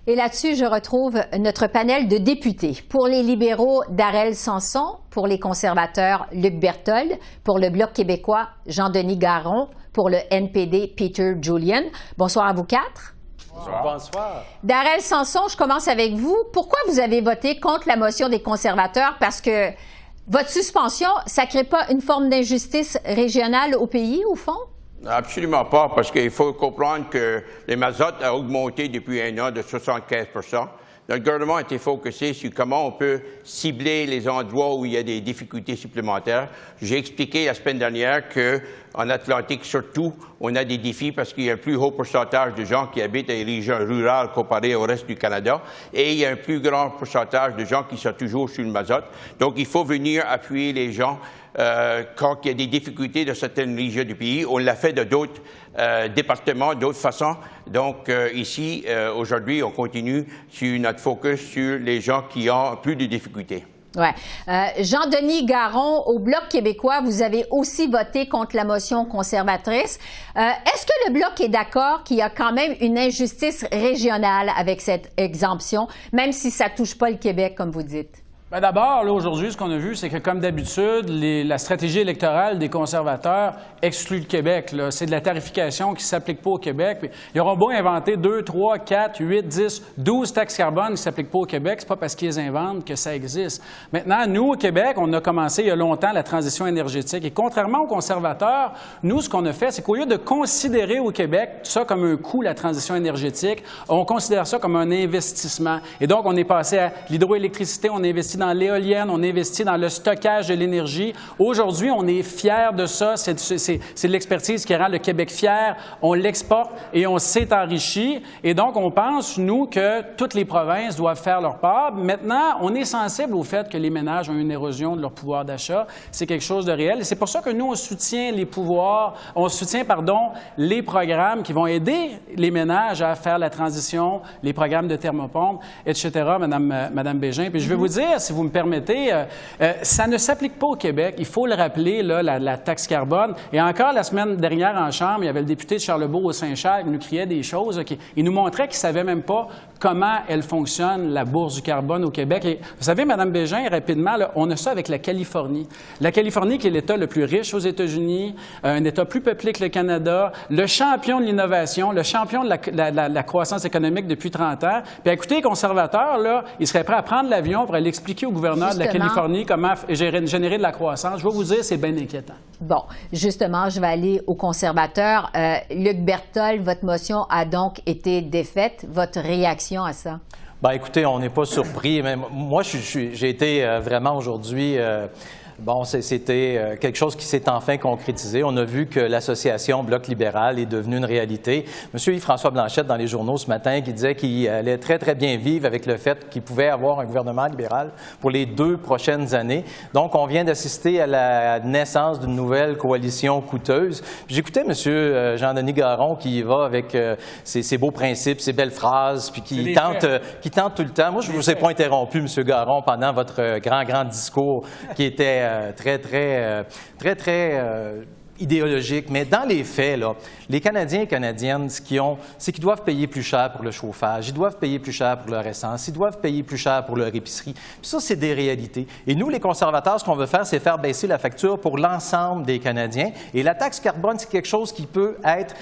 Et là-dessus, je retrouve notre panel de députés. Pour les libéraux, Darrell Sanson. Pour les conservateurs, Luc Berthold. Pour le Bloc québécois, Jean-Denis Garon. Pour le NPD, Peter Julian. Bonsoir à vous quatre. Bonsoir. Darrell Sanson, je commence avec vous. Pourquoi vous avez voté contre la motion des conservateurs? Parce que votre suspension, ça ne crée pas une forme d'injustice régionale au pays, au fond? Absolument pas, parce qu'il faut comprendre que les mazotes ont augmenté depuis un an de 75 %. Notre gouvernement a été focusé sur comment on peut cibler les endroits où il y a des difficultés supplémentaires. J'ai expliqué la semaine dernière qu'en Atlantique, surtout, on a des défis parce qu'il y a un plus haut pourcentage de gens qui habitent dans les régions rurales comparé au reste du Canada et il y a un plus grand pourcentage de gens qui sont toujours sur le mazote. Donc, il faut venir appuyer les gens quand il y a des difficultés dans certaines régions du pays. On l'a fait de d'autres départements, d'autres façons. Donc, ici, aujourd'hui, on continue sur notre focus sur les gens qui ont plus de difficultés. Ouais. Jean-Denis Garon, au Bloc québécois, vous avez aussi voté contre la motion conservatrice. Est-ce que le Bloc est d'accord qu'il y a quand même une injustice régionale avec cette exemption, même si ça ne touche pas le Québec, comme vous dites? Bien, d'abord, là, aujourd'hui, ce qu'on a vu, c'est que, comme d'habitude, la stratégie électorale des conservateurs exclut le Québec. C'est de la tarification qui ne s'applique pas au Québec. Puis, ils auront beau inventer 2, 3, 4, 8, 10, 12 taxes carbone qui ne s'appliquent pas au Québec. C'est pas parce qu'ils les inventent que ça existe. Maintenant, nous, au Québec, on a commencé il y a longtemps la transition énergétique. Et contrairement aux conservateurs, nous, ce qu'on a fait, c'est qu'au lieu de considérer au Québec ça comme un coût, la transition énergétique, on considère ça comme un investissement. Et donc, on est passé à l'hydroélectricité, on a investi dans l'éolienne, on investit dans le stockage de l'énergie. Aujourd'hui, on est fiers de ça. C'est l'expertise qui rend le Québec fier. On l'exporte et on s'est enrichi. Et donc, on pense, nous, que toutes les provinces doivent faire leur part. Maintenant, on est sensible au fait que les ménages ont une érosion de leur pouvoir d'achat. C'est quelque chose de réel. Et c'est pour ça que nous, on soutient les programmes qui vont aider les ménages à faire la transition, les programmes de thermopompe, etc., Madame Bégin. Puis je vais vous dire, si vous me permettez, ça ne s'applique pas au Québec. Il faut le rappeler, là, la taxe carbone. Et encore, la semaine dernière en Chambre, il y avait le député de Charlebourg au Saint-Charles qui nous criait des choses. Il nous montrait qu'il ne savait même pas comment elle fonctionne, la bourse du carbone au Québec. Et vous savez, Mme Bégin, rapidement, là, on a ça avec la Californie. La Californie, qui est l'État le plus riche aux États-Unis, un État plus peuplé que le Canada, le champion de l'innovation, le champion de la croissance économique depuis 30 ans. Puis écoutez, les conservateurs, là, ils seraient prêts à prendre l'avion pour aller expliquer au gouverneur de la Californie comment générer de la croissance. Je vais vous dire, c'est bien inquiétant. Bon, justement, je vais aller aux conservateurs. Luc Berthold, votre motion a donc été défaite. Votre réaction à ça? Bien, écoutez, on n'est pas surpris. Mais moi, j'ai été vraiment aujourd'hui... Bon, c'était quelque chose qui s'est enfin concrétisé. On a vu que l'association Bloc libéral est devenue une réalité. M. Yves-François Blanchette, dans les journaux ce matin, qui disait qu'il allait très, très bien vivre avec le fait qu'il pouvait avoir un gouvernement libéral pour les 2 prochaines années. Donc, on vient d'assister à la naissance d'une nouvelle coalition coûteuse. J'écoutais M. Jean-Denis Garon qui va avec ses beaux principes, ses belles phrases, puis qui tente tout le temps. Moi, je ne vous ai pas interrompu, M. Garon, pendant votre grand discours qui était très idéologique, mais dans les faits, là, les Canadiens et Canadiennes, ce qu'ils ont, c'est qu'ils doivent payer plus cher pour le chauffage, ils doivent payer plus cher pour leur essence, ils doivent payer plus cher pour leur épicerie. Puis ça, c'est des réalités. Et nous, les conservateurs, ce qu'on veut faire, c'est faire baisser la facture pour l'ensemble des Canadiens. Et la taxe carbone, c'est quelque chose qui peut être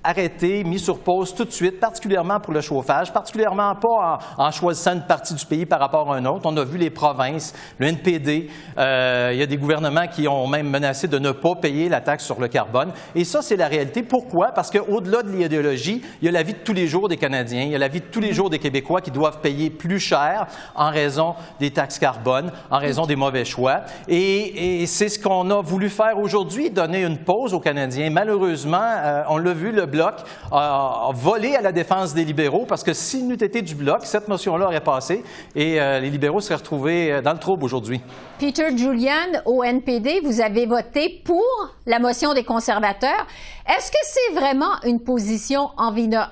arrêté, mis sur pause tout de suite, particulièrement pour le chauffage, particulièrement pas en choisissant une partie du pays par rapport à un autre. On a vu les provinces, le NPD, il y a des gouvernements qui ont même menacé de ne pas payer la taxe sur le carbone. Et ça, c'est la réalité. Pourquoi? Parce qu'au-delà de l'idéologie, il y a la vie de tous les jours des Canadiens, il y a la vie de tous les jours des Québécois qui doivent payer plus cher en raison des taxes carbone, en raison des mauvais choix. Et c'est ce qu'on a voulu faire aujourd'hui, donner une pause aux Canadiens. Malheureusement, on l'a vu, le Bloc a volé à la défense des libéraux parce que s'il n'eût été du Bloc, cette motion-là aurait passé et les libéraux seraient retrouvés dans le trouble aujourd'hui. Peter Julian, au NPD, vous avez voté pour la motion des conservateurs. Est-ce que c'est vraiment une position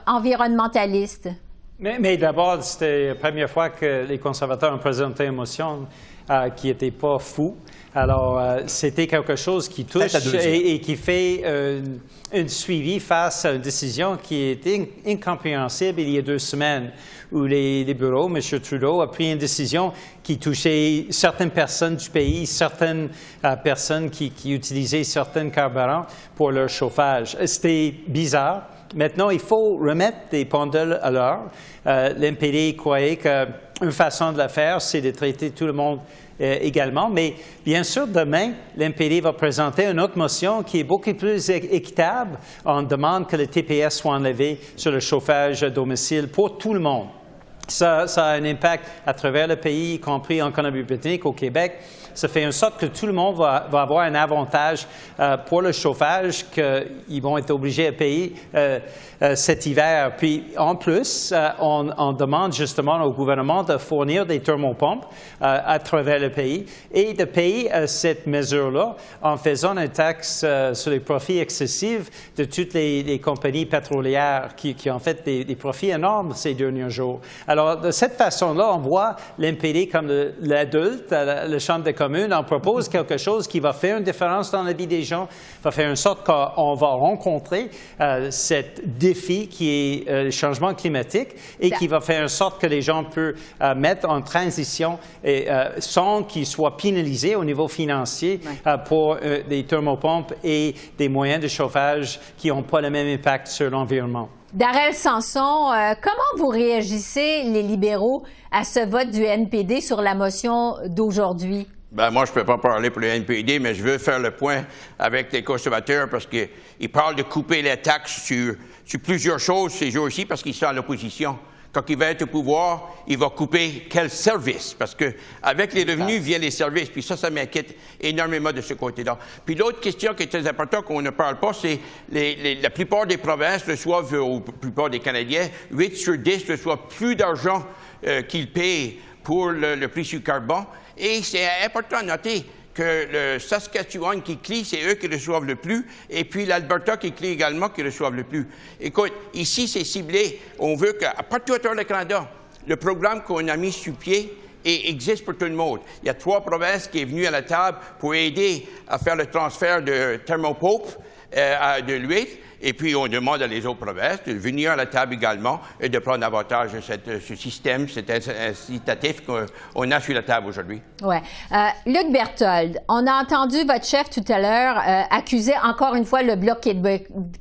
environnementaliste? Mais d'abord, c'était la première fois que les conservateurs ont présenté une motion. qui n'était pas fou. Alors, c'était quelque chose qui touche et qui fait un suivi face à une décision qui était incompréhensible il y a 2 semaines, où les bureaux, M. Trudeau a pris une décision qui touchait certaines personnes du pays, certaines personnes qui utilisaient certains carburants pour leur chauffage. C'était bizarre. Maintenant, il faut remettre des pendules à l'heure. L'NPD croyait qu'une façon de le faire, c'est de traiter tout le monde également. Mais bien sûr, demain, l'NPD va présenter une autre motion qui est beaucoup plus équitable. On demande que le TPS soit enlevé sur le chauffage à domicile pour tout le monde. Ça a un impact à travers le pays, y compris en Colombie-Britannique, au Québec. Ça fait en sorte que tout le monde va avoir un avantage pour le chauffage qu'ils vont être obligés à payer cet hiver. Puis, en plus, on demande justement au gouvernement de fournir des thermopompes à travers le pays et de payer cette mesure-là en faisant une taxe sur les profits excessifs de toutes les compagnies pétrolières qui ont fait des profits énormes ces derniers jours. Alors, de cette façon-là, on voit l'NPD comme l'adulte, la Chambre des communes, on propose quelque chose qui va faire une différence dans la vie des gens, va faire en sorte qu'on va rencontrer ce défi qui est le changement climatique et qui va faire en sorte que les gens peuvent mettre en transition sans qu'ils soient pénalisés au niveau financier pour des thermopompes et des moyens de chauffage qui n'ont pas le même impact sur l'environnement. Darrell Samson, comment vous réagissez, les libéraux, à ce vote du NPD sur la motion d'aujourd'hui? Ben, moi, je ne peux pas parler pour le NPD, mais je veux faire le point avec les conservateurs parce qu'ils parlent de couper les taxes sur plusieurs choses ces jours-ci parce qu'ils sont à l'opposition. Quand il va être au pouvoir, il va couper quel service? Parce qu'avec les revenus viennent les services. Puis ça m'inquiète énormément de ce côté-là. Puis l'autre question qui est très importante qu'on ne parle pas, c'est la plupart des provinces reçoivent, ou la plupart des Canadiens, 8 sur 10 reçoivent plus d'argent qu'ils paient pour le prix sur carbone. Et c'est important à noter que le Saskatchewan qui clie, c'est eux qui reçoivent le plus, et puis l'Alberta qui clie également, qui reçoivent le plus. Écoute, ici, c'est ciblé. On veut que, partout à travers le Canada, le programme qu'on a mis sur pied existe pour tout le monde. Il y a 3 provinces qui sont venues à la table pour aider à faire le transfert de thermopompe de l'huile. Et puis, on demande à les autres provinces de venir à la table également et de prendre avantage de ce système, cet incitatif qu'on a sur la table aujourd'hui. Oui. Luc Berthold, on a entendu votre chef tout à l'heure accuser encore une fois le Bloc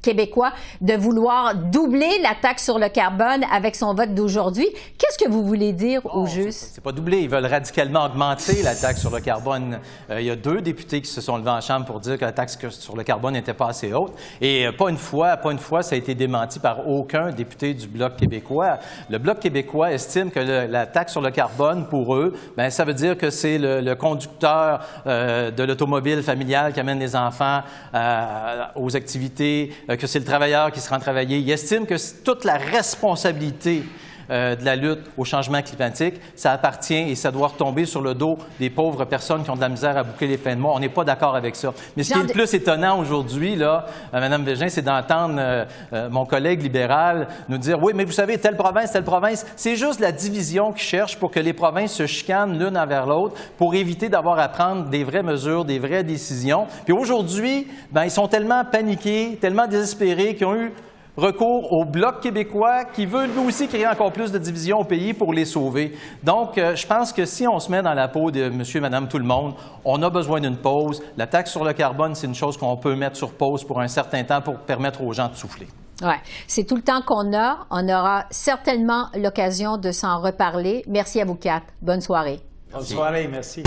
québécois de vouloir doubler la taxe sur le carbone avec son vote d'aujourd'hui. Qu'est-ce que vous voulez dire au juste? C'est pas doubler. Ils veulent radicalement augmenter la taxe sur le carbone. Il y a 2 députés qui se sont levés en Chambre pour dire que la taxe sur le carbone n'était pas assez haute. Et pas une fois, ça a été démenti par aucun député du Bloc québécois. Le Bloc québécois estime que la taxe sur le carbone, pour eux, bien, ça veut dire que c'est le conducteur de l'automobile familiale qui amène les enfants aux activités, que c'est le travailleur qui se rend travailler. Ils estiment que toute la responsabilité de la lutte au changement climatique, ça appartient et ça doit retomber sur le dos des pauvres personnes qui ont de la misère à boucler les fins de mois. On n'est pas d'accord avec ça. Mais ce qui est le plus étonnant aujourd'hui, là, Mme Végin, c'est d'entendre mon collègue libéral nous dire « Oui, mais vous savez, telle province, c'est juste la division qui cherche pour que les provinces se chicanent l'une envers l'autre pour éviter d'avoir à prendre des vraies mesures, des vraies décisions. » Puis aujourd'hui, ben, ils sont tellement paniqués, tellement désespérés qu'ils ont eu recours au Bloc québécois qui veut lui aussi créer encore plus de divisions au pays pour les sauver. Donc, je pense que si on se met dans la peau de monsieur et madame tout le monde, on a besoin d'une pause. La taxe sur le carbone, c'est une chose qu'on peut mettre sur pause pour un certain temps pour permettre aux gens de souffler. Oui, c'est tout le temps qu'on a. On aura certainement l'occasion de s'en reparler. Merci à vous 4. Bonne soirée. Bonne soirée, merci.